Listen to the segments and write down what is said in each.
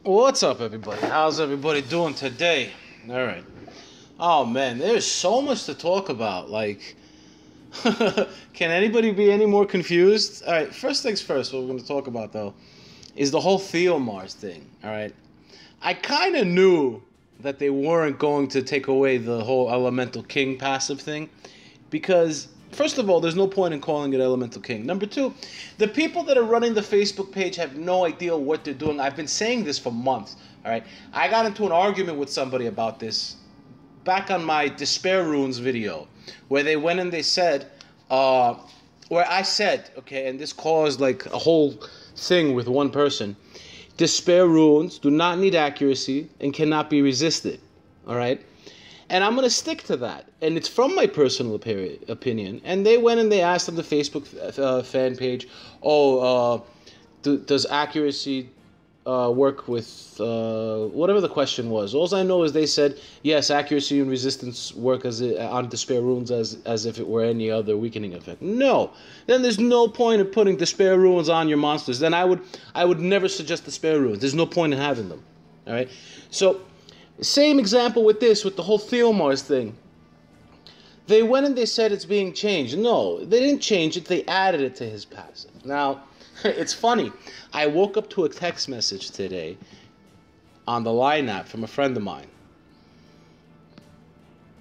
What's up, everybody? How's everybody doing today? All right. Oh man, there's so much to talk about. Like, can anybody be any more confused? All right. First things first. What we're going to talk about though is the whole Theomars thing. All right. I kind of knew that they weren't going to take away the whole Elemental King passive thing, because first of all, there's no point in calling it Elemental King. Number two, the people that are running the Facebook page have no idea what they're doing. I've been saying this for months, all right? I got into an argument with somebody about this back on my Despair Runes video, where they went and they said, where I said, okay, and this caused like a whole thing with one person, Despair Runes do not need accuracy and cannot be resisted, all right? And I'm going to stick to that. And it's from my personal opinion. And they went and they asked on the Facebook fan page, does accuracy work with whatever the question was? All I know is they said, yes, accuracy and resistance work on Despair Runes as if it were any other weakening effect. No. Then there's no point in putting Despair Runes on your monsters. Then I would never suggest Despair Runes. There's no point in having them. All right? So same example with this, with the whole Theomars thing. They went and they said it's being changed. No, they didn't change it. They added it to his passive. Now, it's funny. I woke up to a text message today on the Line app from a friend of mine.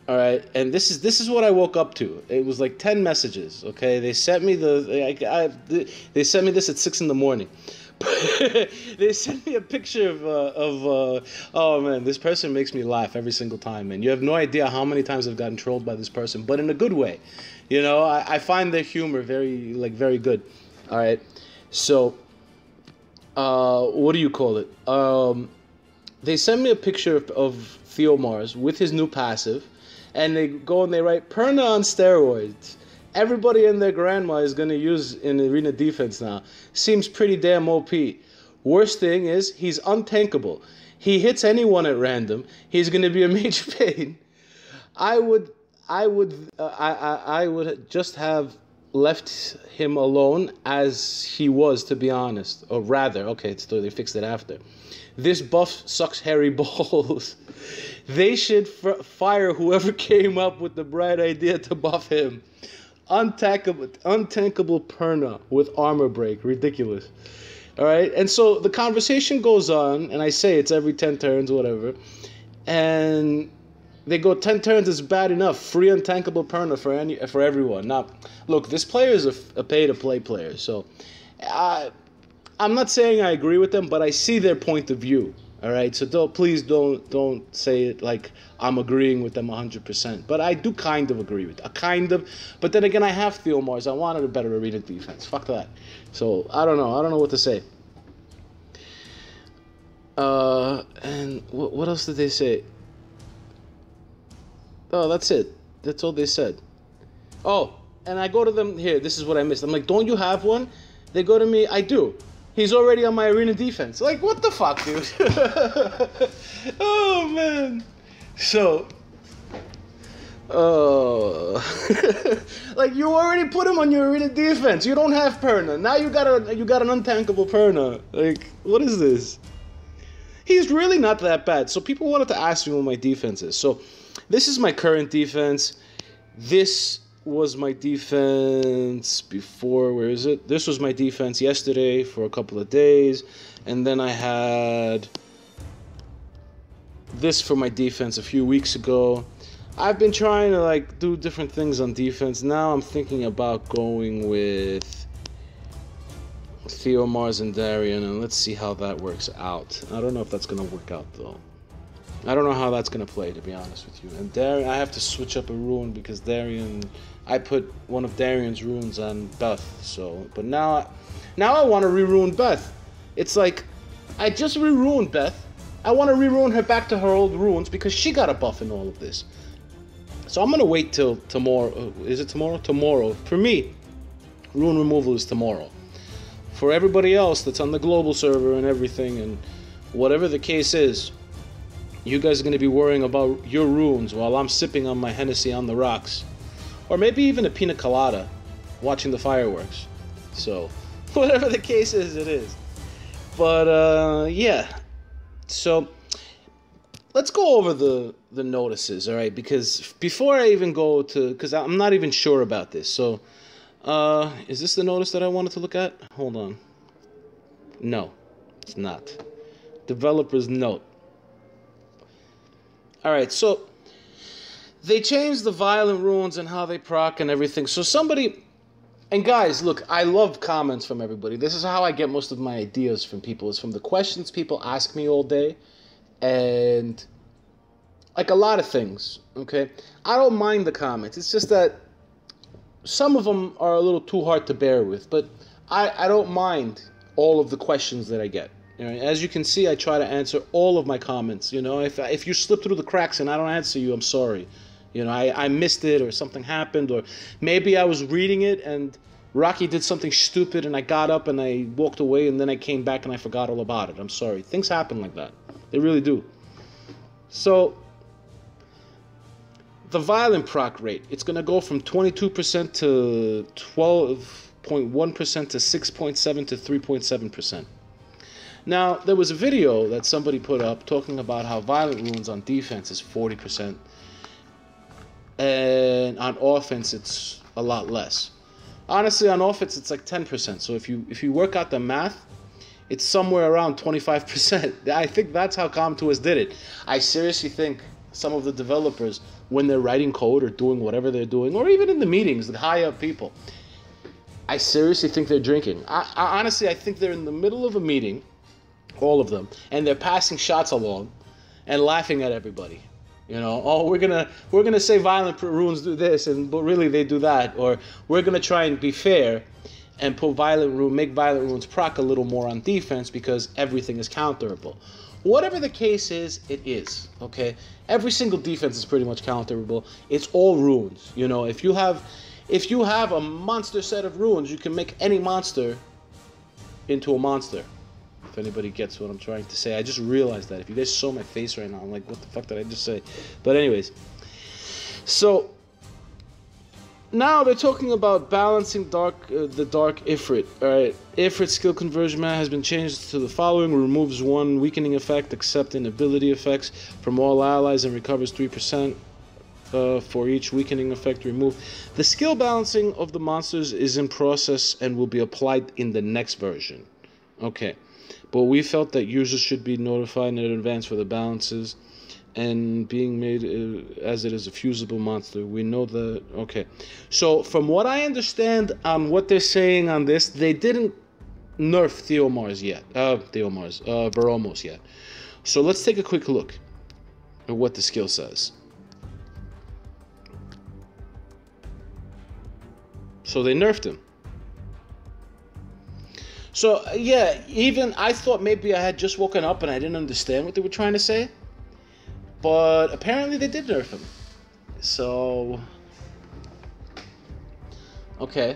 All right, and this is what I woke up to. It was like 10 messages. Okay, they sent me they sent me this at 6 in the morning. They sent me a picture of oh man, this person makes me laugh every single time, man. You have no idea how many times I've gotten trolled by this person, but in a good way. You know, I find their humor very good. All right, so what do you call it? They send me a picture of Theomars with his new passive, and they go and they write Perna on steroids. Everybody and their grandma is going to use in arena defense now. Seems pretty damn OP. Worst thing is, he's untankable. He hits anyone at random. He's going to be a major pain. I would just have left him alone as he was, to be honest. Or rather, okay, so they fixed it after. This buff sucks hairy balls. They should fire whoever came up with the bright idea to buff him. Untankable Perna with armor break. Ridiculous. Alright? And so the conversation goes on, and I say it's every 10 turns, whatever. And they go 10 turns is bad enough. Free untankable Perna for everyone. Now, look, this player is a pay-to-play player, so I'm not saying I agree with them, but I see their point of view. All right, so please don't say it like I'm agreeing with them 100%. But I do kind of agree with them. But then again, I have Theomars. I wanted a better arena defense. Fuck that. So I don't know what to say. And what else did they say? Oh, that's it. That's all they said. Oh, and I go to them here. This is what I missed. I'm like, don't you have one? They go to me, I do. He's already on my arena defense. Like, what the fuck, dude? Oh, man. So, like, you already put him on your arena defense. You don't have Perna. Now you got an untankable Perna. Like, what is this? He's really not that bad. So people wanted to ask me what my defense is. So this is my current defense. This was my defense before, where is it? This was my defense yesterday for a couple of days, and then I had this for my defense a few weeks ago. I've been trying to like do different things on defense. Now I'm thinking about going with Theomars and Darien, and let's see how that works out. I don't know if that's gonna work out though. I don't know how that's gonna play, to be honest with you. And Darien, I have to switch up a rune because Darien, I put one of Darien's runes on Beth. So, but now I want to re-rune Beth. It's like I just re-ruined Beth. I want to re-rune her back to her old runes because she got a buff in all of this. So I'm gonna wait till tomorrow. Is it tomorrow? Tomorrow. For me, rune removal is tomorrow. For everybody else that's on the global server and everything, and whatever the case is, you guys are going to be worrying about your runes while I'm sipping on my Hennessy on the rocks. Or maybe even a pina colada, watching the fireworks. So, whatever the case is, it is. But, yeah. So let's go over the notices, all right? Because before I even go to, because I'm not even sure about this. So, is this the notice that I wanted to look at? Hold on. No, it's not. Developer's note. All right, so they changed the violent runes and how they proc and everything. So somebody, and guys, look, I love comments from everybody. This is how I get most of my ideas from people. It's from the questions people ask me all day. And like a lot of things, okay? I don't mind the comments. It's just that some of them are a little too hard to bear with. But I don't mind all of the questions that I get. You know, as you can see, I try to answer all of my comments. You know, if you slip through the cracks and I don't answer you, I'm sorry. You know, I missed it or something happened, or maybe I was reading it and Rocky did something stupid and I got up and I walked away and then I came back and I forgot all about it. I'm sorry. Things happen like that. They really do. So the violent proc rate, it's going to go from 22% to 12.1% to 6.7 to 3.7%. Now, there was a video that somebody put up talking about how violent runes on defense is 40%, and on offense it's a lot less. Honestly, on offense it's like 10%. So if you work out the math, it's somewhere around 25%. I think that's how Com2uS did it. I seriously think some of the developers, when they're writing code or doing whatever they're doing, or even in the meetings, the high up people, I seriously think they're drinking. Honestly, I think they're in the middle of a meeting, all of them, and they're passing shots along and laughing at everybody. You know, oh, we're gonna say violent runes do this, but really they do that, or we're gonna try and be fair and make violent runes proc a little more on defense because everything is counterable. Whatever the case is, it is, okay? Every single defense is pretty much counterable. It's all runes. You know, if you have a monster set of runes, you can make any monster into a monster. If anybody gets what I'm trying to say. I just realized that. If you guys saw my face right now, I'm like, what the fuck did I just say? But anyways, so now they're talking about balancing the dark Ifrit. Alright, Ifrit skill conversion map has been changed to the following: removes 1 weakening effect except in ability effects from all allies and recovers 3% for each weakening effect removed. The skill balancing of the monsters is in process and will be applied in the next version. Okay, but we felt that users should be notified in advance for the balances and being made as it is a fusible monster. We know that. Okay, so from what I understand on what they're saying on this, they didn't nerf Theomars yet. Veromos yet. So let's take a quick look at what the skill says. So they nerfed him. So yeah, even I thought maybe I had just woken up and I didn't understand what they were trying to say. But apparently they did nerf him. So, okay.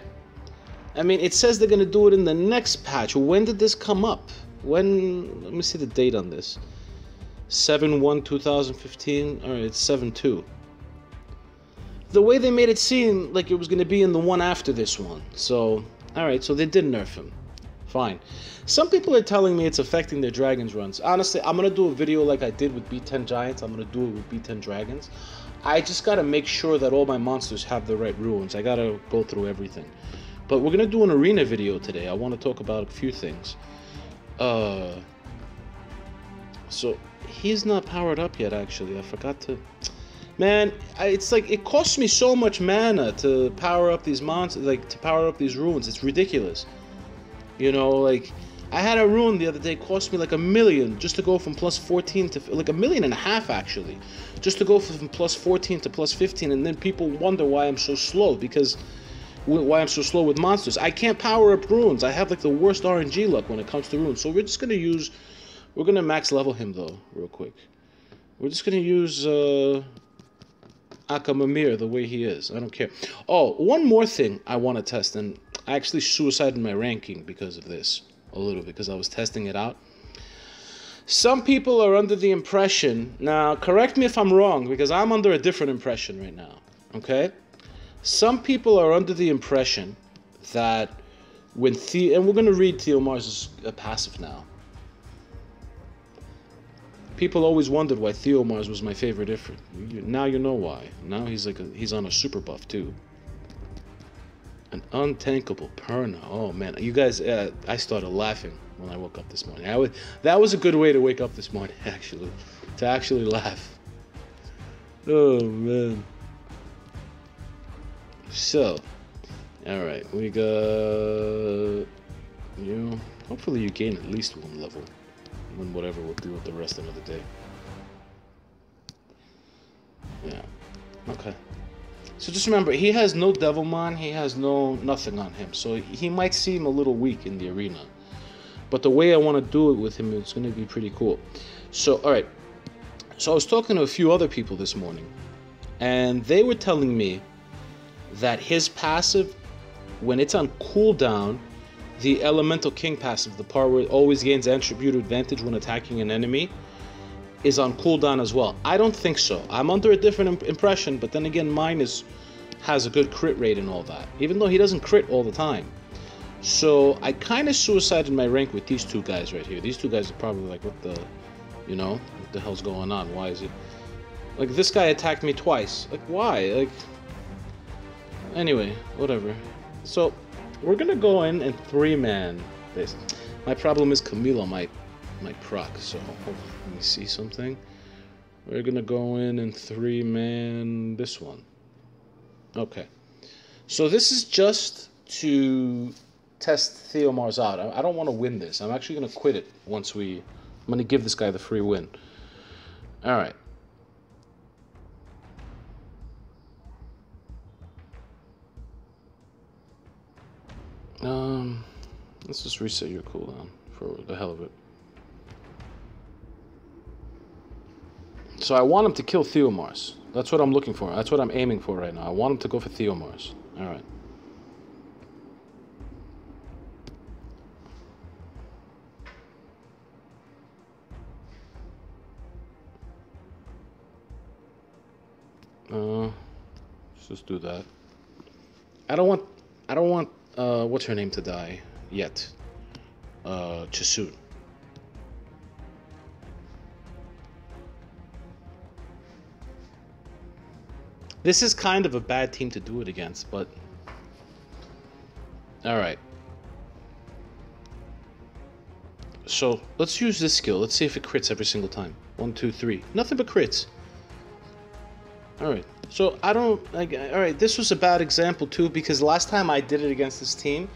I mean, it says they're going to do it in the next patch. When did this come up? When, let me see the date on this. 7/1/2015. Alright, it's 7/2. The way they made it seem like it was going to be in the one after this one. So, alright, so they did nerf him. Fine. Some people are telling me it's affecting their Dragons runs. Honestly, I'm going to do a video like I did with B10 Giants. I'm going to do it with B10 Dragons. I just got to make sure that all my monsters have the right runes. I got to go through everything. But we're going to do an arena video today. I want to talk about a few things. So, he's not powered up yet, actually. I forgot to... Man, it's like, it costs me so much mana to power up these monsters, like, to power up these runes. It's ridiculous. You know, like, I had a rune the other day, cost me like $1 million just to go from plus 14 to, like, $1.5 million actually, just to go from plus 14 to plus 15, and then people wonder why I'm so slow, because, why I'm so slow with monsters. I can't power up runes. I have, like, the worst RNG luck when it comes to runes, so we're just going to use, we're going to max level him, though, real quick. We're just going to use, Ahkamamir the way he is. I don't care. Oh, one more thing I want to test, and I actually suicided my ranking because of this, a little bit, because I was testing it out. Some people are under the impression, now correct me if I'm wrong, because I'm under a different impression right now, okay? Some people are under the impression that when and we're going to read Theomars' passive now. People always wondered why Theomars was my favorite Ifrit. Now you know why. Now he's he's on a super buff too. An untankable Perna. Oh man, you guys, I started laughing when I woke up this morning. That was a good way to wake up this morning, actually, to actually laugh. Oh man. So, all right, we got you. Hopefully, you gain at least one level. And whatever we'll do with the rest of the day. Yeah. Okay. So just remember, he has no Devilmon, he has nothing on him. So he might seem a little weak in the arena. But the way I want to do it with him, it's going to be pretty cool. So, alright. So I was talking to a few other people this morning. And they were telling me that his passive, when it's on cooldown, the Elemental King passive, the part where it always gains attribute advantage when attacking an enemy, is on cooldown as well. I don't think so. I'm under a different impression, but then again, mine has a good crit rate and all that, even though he doesn't crit all the time. So I kind of suicided my rank with these two guys right here. These two guys are probably like, what the, what the hell's going on? Why is it? Like, this guy attacked me twice. Like, why? Like, anyway, whatever. So we're gonna go in and 3-man this. My problem is Camila might proc, so hold on, let me see something. We're gonna go in and 3-man this one. Okay. So this is just to test Theomars out. I don't want to win this. I'm actually gonna quit it once I'm gonna give this guy the free win. Alright. Let's just reset your cooldown for the hell of it. So I want him to kill Theomars. That's what I'm looking for. That's what I'm aiming for right now. I want him to go for Theomars. Alright. Let's just do that. I don't want what's her name to die yet. Chasun. This is kind of a bad team to do it against, but alright. So let's use this skill. Let's see if it crits every single time. 1, 2, 3. Nothing but crits. Alright. So I don't like. Alright, this was a bad example too, because last time I did it against this team,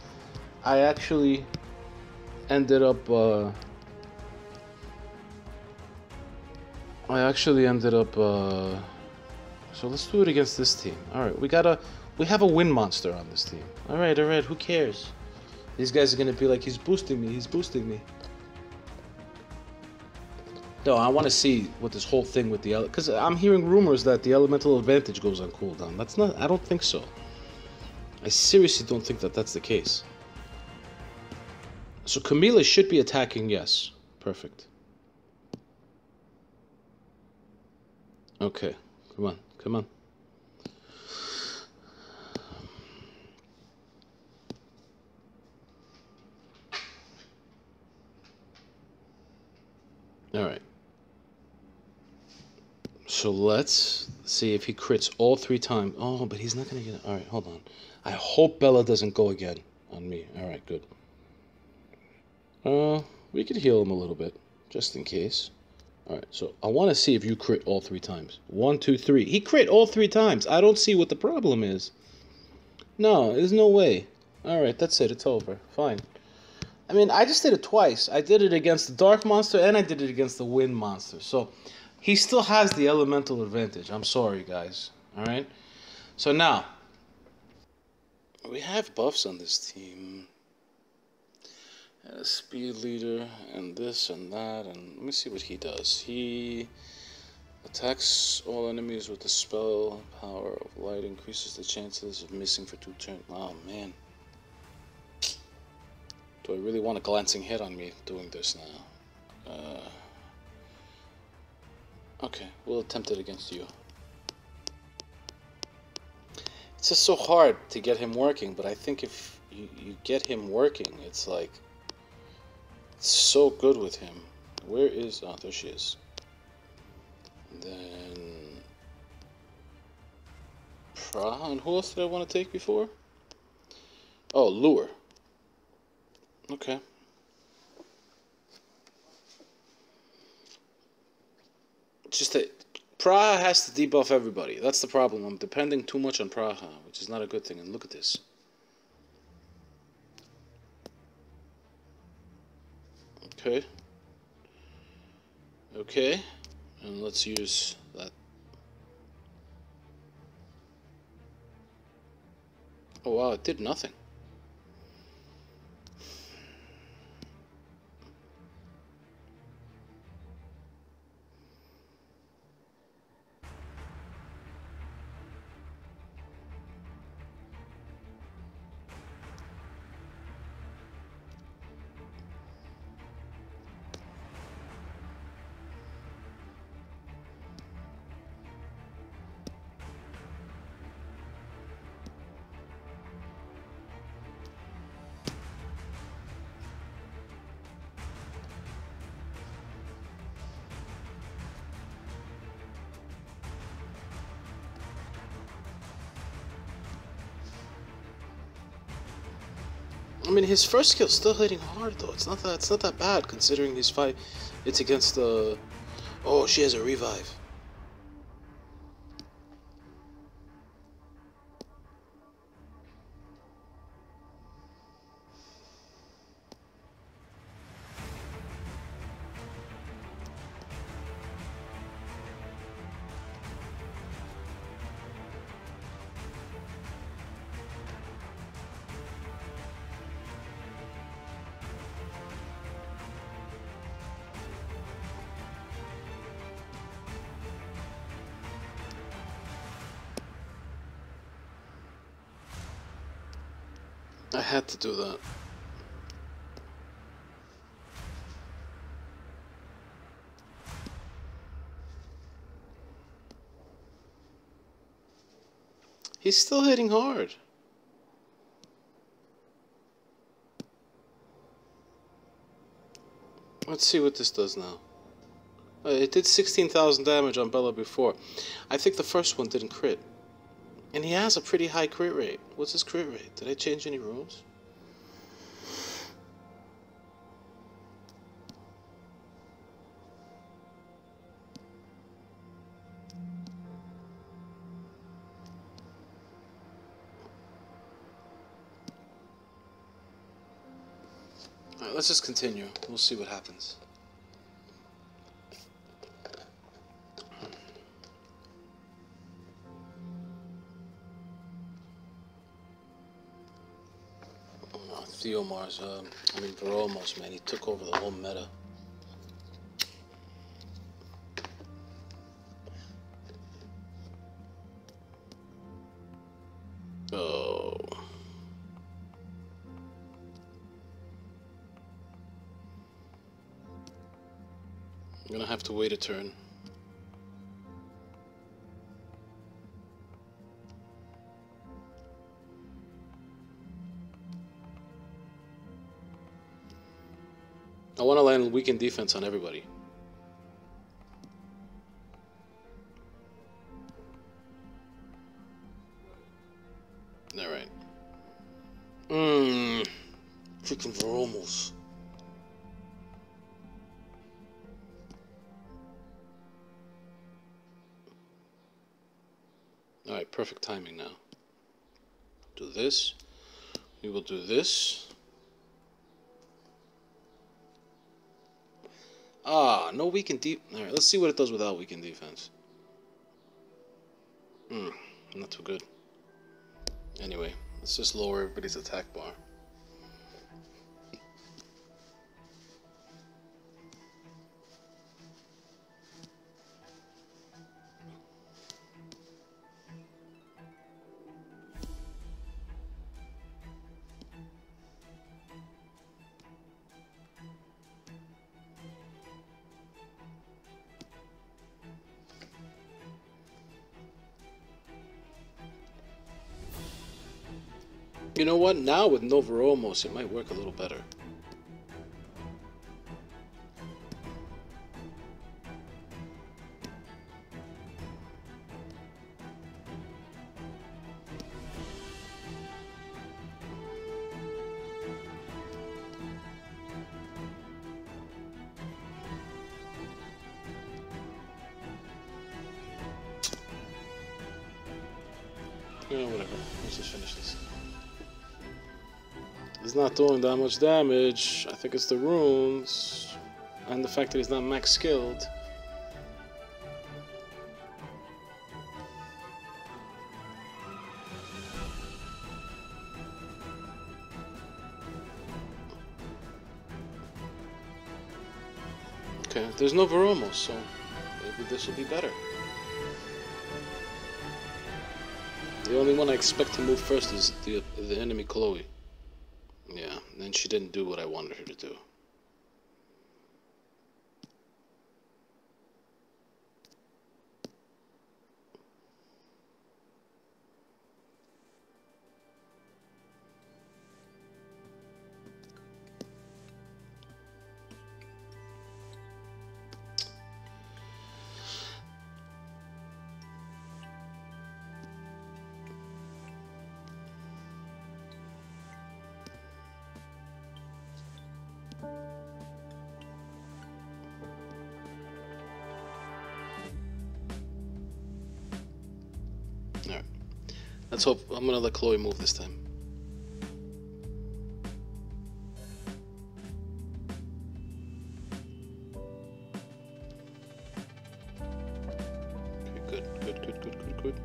I actually ended up so let's do it against this team. Alright, we have a wind monster on this team. Alright, who cares? These guys are gonna be like, he's boosting me. No, I want to see what this whole thing with the because I'm hearing rumors that the elemental advantage goes on cooldown. That's not. I don't think so. I seriously don't think that that's the case. So Camila should be attacking. Yes, perfect. Okay, come on. All right. So let's see if he crits all 3 times. Oh, but he's not going to get it. All right, hold on. I hope Bella doesn't go again on me. All right, good. We could heal him a little bit, just in case. All right, so I want to see if you crit all 3 times. 1, 2, 3. He crit all 3 times. I don't see what the problem is. No, there's no way. All right, that's it. It's over. Fine. I mean, I just did it twice. I did it against the Dark Monster, and I did it against the Wind Monster. So he still has the elemental advantage. I'm sorry, guys. Alright? So now, we have buffs on this team. A speed leader, and this and that, and let me see what he does. He attacks all enemies with the spell power of light, increases the chances of missing for 2 turns. Oh, man. Do I really want a glancing hit on me doing this now? Okay, we'll attempt it against you. It's just so hard to get him working, but I think if you get him working, it's so good with him. Where is... Oh, there she is. Then Praha, and who else did I want to take before? Oh, Lure. Okay. It's just that Praha has to debuff everybody. That's the problem. I'm depending too much on Praha, which is not a good thing. And look at this. Okay. Okay. And let's use that. Oh wow, it did nothing. I mean, his first skill's still hitting hard though. It's not that bad considering his fight. It's against the. Oh, she has a revive. I had to do that. He's still hitting hard. Let's see what this does now. It did 16,000 damage on Bella before. I think the first one didn't crit. And he has a pretty high crit rate. What's his crit rate? Did I change any rules? Alright, let's just continue. We'll see what happens. Theomars, Veromos, man, he took over the whole meta. Oh. I'm gonna have to wait a turn. I want to land weakened defense on everybody. Alright. Freaking Veromos. Alright, perfect timing now. Do this. We will do this. Ah, no weakened deep. Alright, let's see what it does without weakened defense. Not too good. Anyway, let's just lower everybody's attack bar. You know what? Now with no Veromos, it might work a little better. Yeah, whatever. Let's just finish this. He's not doing that much damage. I think it's the runes. And the fact that he's not max skilled. Okay, there's no Veromos, so maybe this will be better. The only one I expect to move first is the enemy Chloe. Yeah, and she didn't do what I wanted her to do. Alright. Let's hope. I'm gonna let Chloe move this time. Okay, good.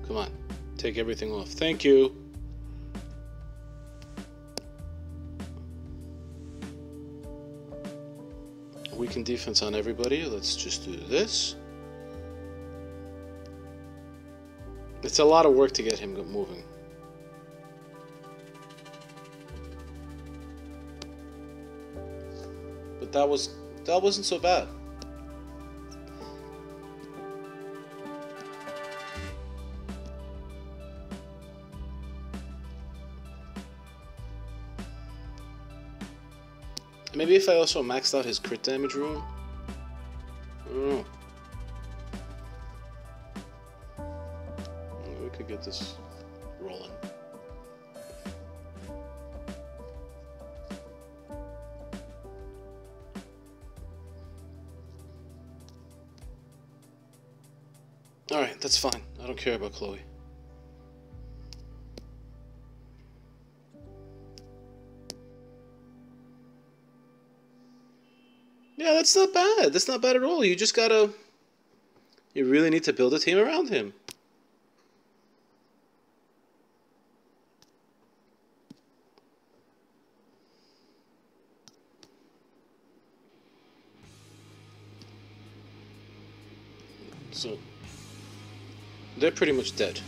Come on. Take everything off. Thank you. Weaken defense on everybody. Let's just do this. It's a lot of work to get him moving. But that wasn't so bad. Maybe if I also maxed out his crit damage rune? I don't know. We could get this rolling. Alright, that's fine. I don't care about Chloe. Yeah, that's not bad. That's not bad at all. You just gotta... You really need to build a team around him. So... They're pretty much dead.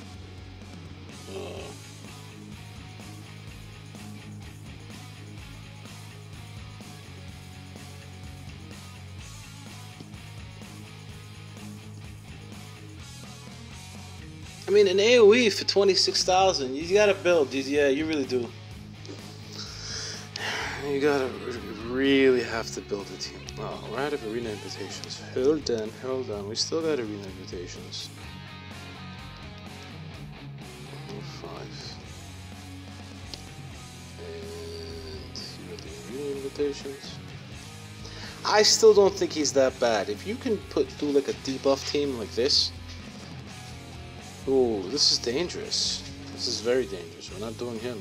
I mean, an AoE for 26,000, you gotta build. Yeah, you really do. You gotta really have to build a team. Oh, we're out of arena invitations. Hold on. We still got arena invitations. 5. And you got the arena invitations. I still don't think he's that bad. If you can do like a debuff team like this. Ooh, this is dangerous. This is very dangerous. We're not doing him.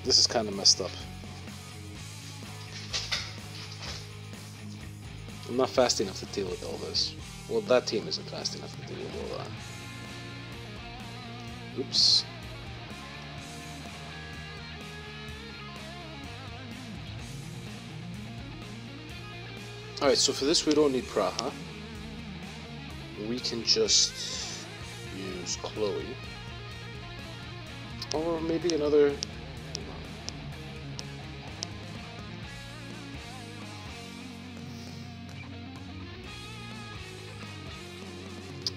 This is kind of messed up. I'm not fast enough to deal with all this. Well, that team isn't fast enough to deal with all that. Oops. Alright, so for this we don't need Praha. We can just use Chloe. Or maybe another...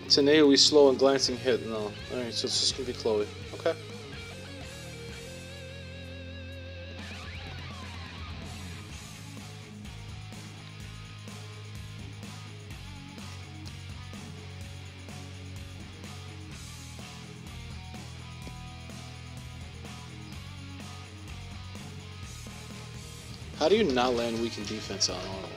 It's an AoE slow and glancing hit. No. Alright, so it's just gonna be Chloe. Okay. How do you not land weakened defense on Arnold?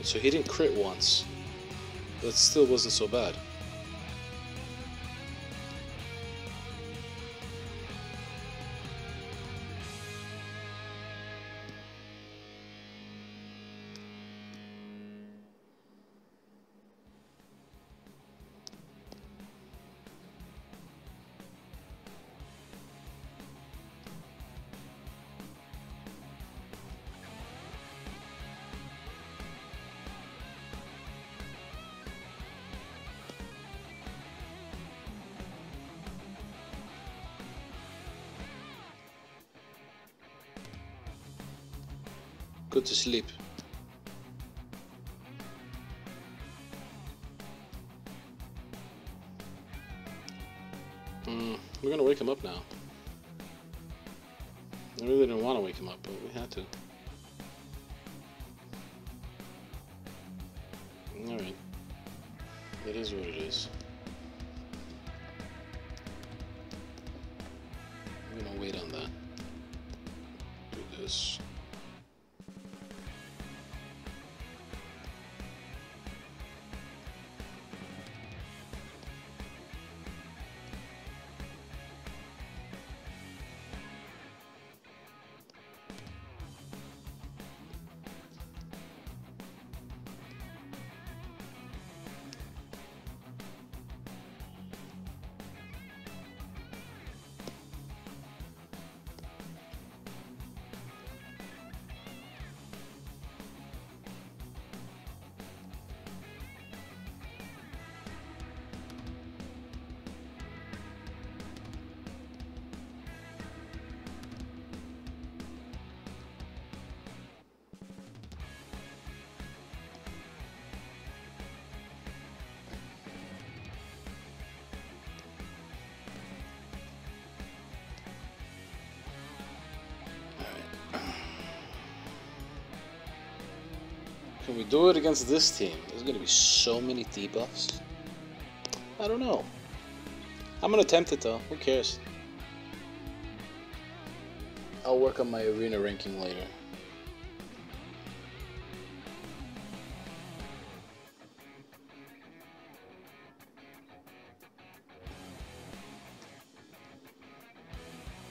So he didn't crit once. That still wasn't so bad. Good to sleep. We're gonna wake him up now. I really didn't want to wake him up, but we had to. Alright. It is what it is. I'm gonna wait on that. Do this. Can we do it against this team? There's gonna be so many debuffs. I don't know. I'm gonna attempt it though. Who cares? I'll work on my arena ranking later.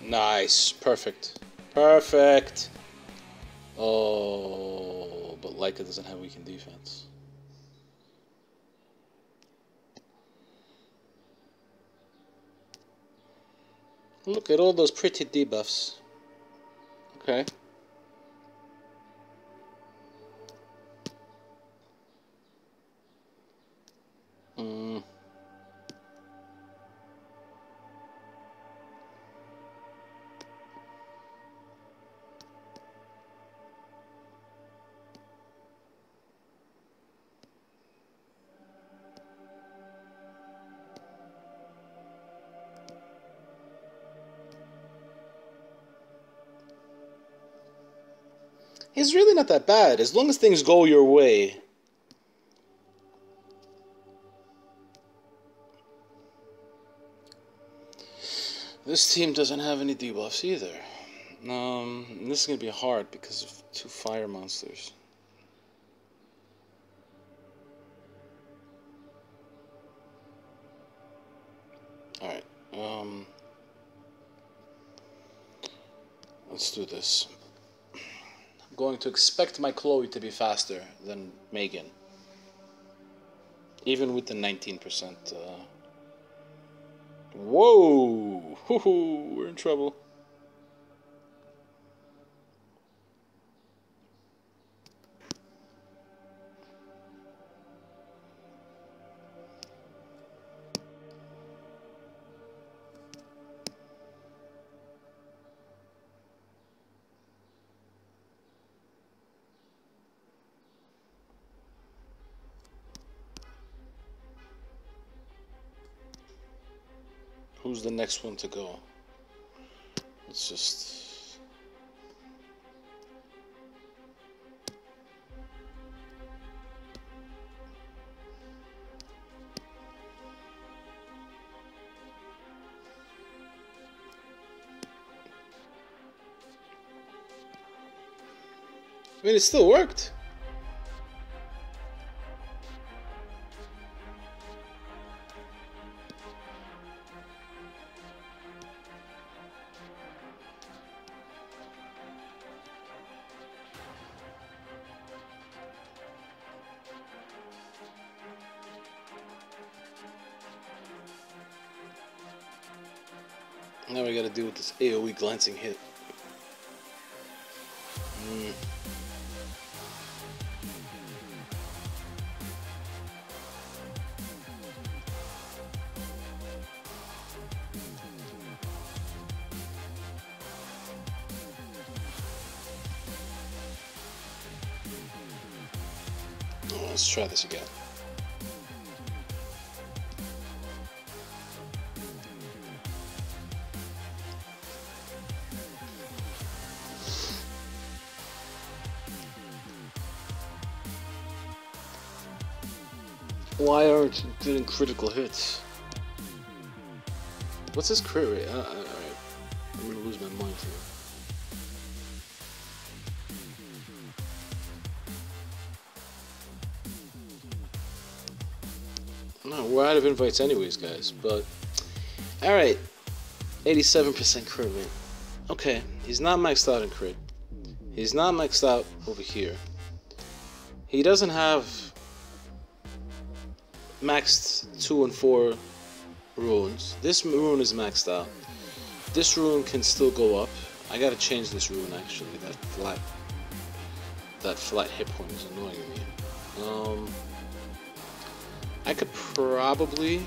Nice. Perfect. Perfect. Oh, but Leica doesn't have weakened defense. Look at all those pretty debuffs. Okay. He's really not that bad, as long as things go your way. This team doesn't have any debuffs either. This is going to be hard because of 2 fire monsters. Alright, let's do this. I'm going to expect my Chloe to be faster than Megan. Even with the 19%. Whoa! Hoo-hoo! We're in trouble. Who's the next one to go? Let's just... I mean, it still worked. Now we gotta deal with this AoE glancing hit. Let's try this again. Why aren't you getting critical hits? What's his crit rate? Alright, I'm gonna lose my mind here. No, we're out of invites anyways, guys, but... Alright, 87% crit rate. Okay, he's not maxed out in crit. He's not maxed out over here. He doesn't have maxed 2 and 4 runes. This rune is maxed out. This rune can still go up. I gotta change this rune actually. That flat hit point is annoying me. I could probably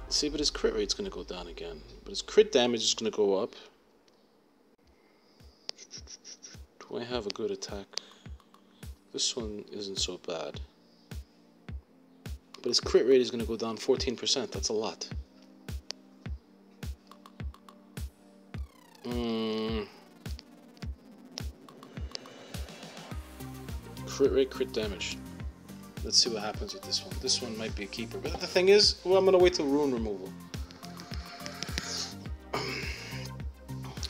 see, but his crit rate's gonna go down again. But his crit damage is gonna go up. Do I have a good attack? This one isn't so bad. But his crit rate is gonna go down 14%. That's a lot. Crit rate, crit damage. Let's see what happens with this one. This one might be a keeper. But the thing is, well, I'm gonna wait till rune removal.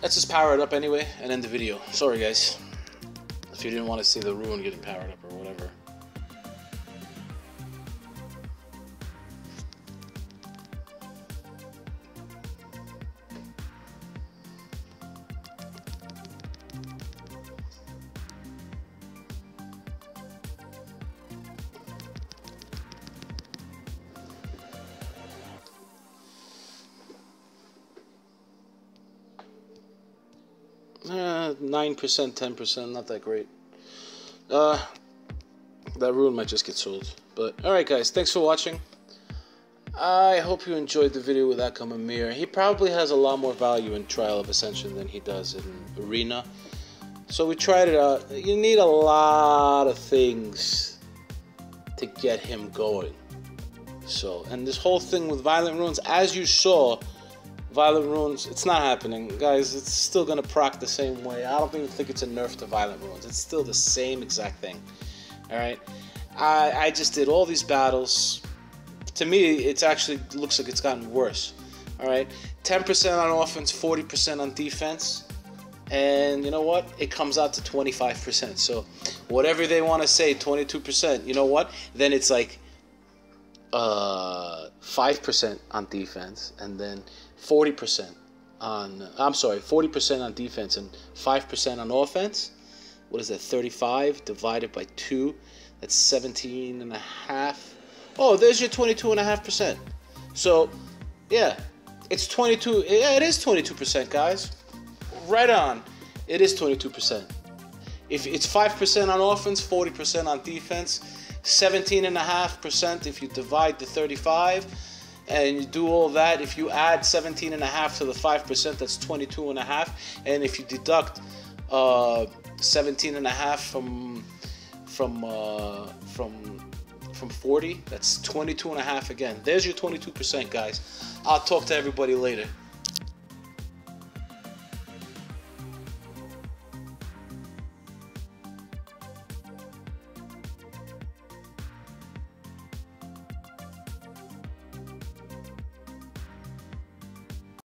Let's just power it up anyway and end the video. Sorry guys, if you didn't want to see the rune getting powered up or whatever. Eh, 9%, 10%, not that great. That rune might just get sold. But, alright guys, thanks for watching. I hope you enjoyed the video with Ahkamamir. He probably has a lot more value in Trial of Ascension than he does in Arena. So we tried it out. You need a lot of things to get him going. So, and this whole thing with Violent Runes, as you saw, Violent Runes, it's not happening. Guys, it's still going to proc the same way. I don't even think it's a nerf to Violent Runes. It's still the same exact thing. Alright? I just did all these battles. To me, it actually looks like it's gotten worse. Alright? 10% on offense, 40% on defense. And you know what? It comes out to 25%. So, whatever they want to say, 22%, you know what? Then it's like 5% on defense, and then 40% on, 40% on defense and 5% on offense. What is that, 35 divided by 2? That's 17 and a half. Oh, there's your 22.5%. So, yeah, it's 22. Yeah, it is 22%, guys. Right on. It is 22%. If it's 5% on offense, 40% on defense, 17.5% if you divide the 35, and you do all that. If you add 17.5 to the 5%, that's 22.5. And if you deduct 17.5 from 40, that's 22.5 again. There's your 22%, guys. I'll talk to everybody later.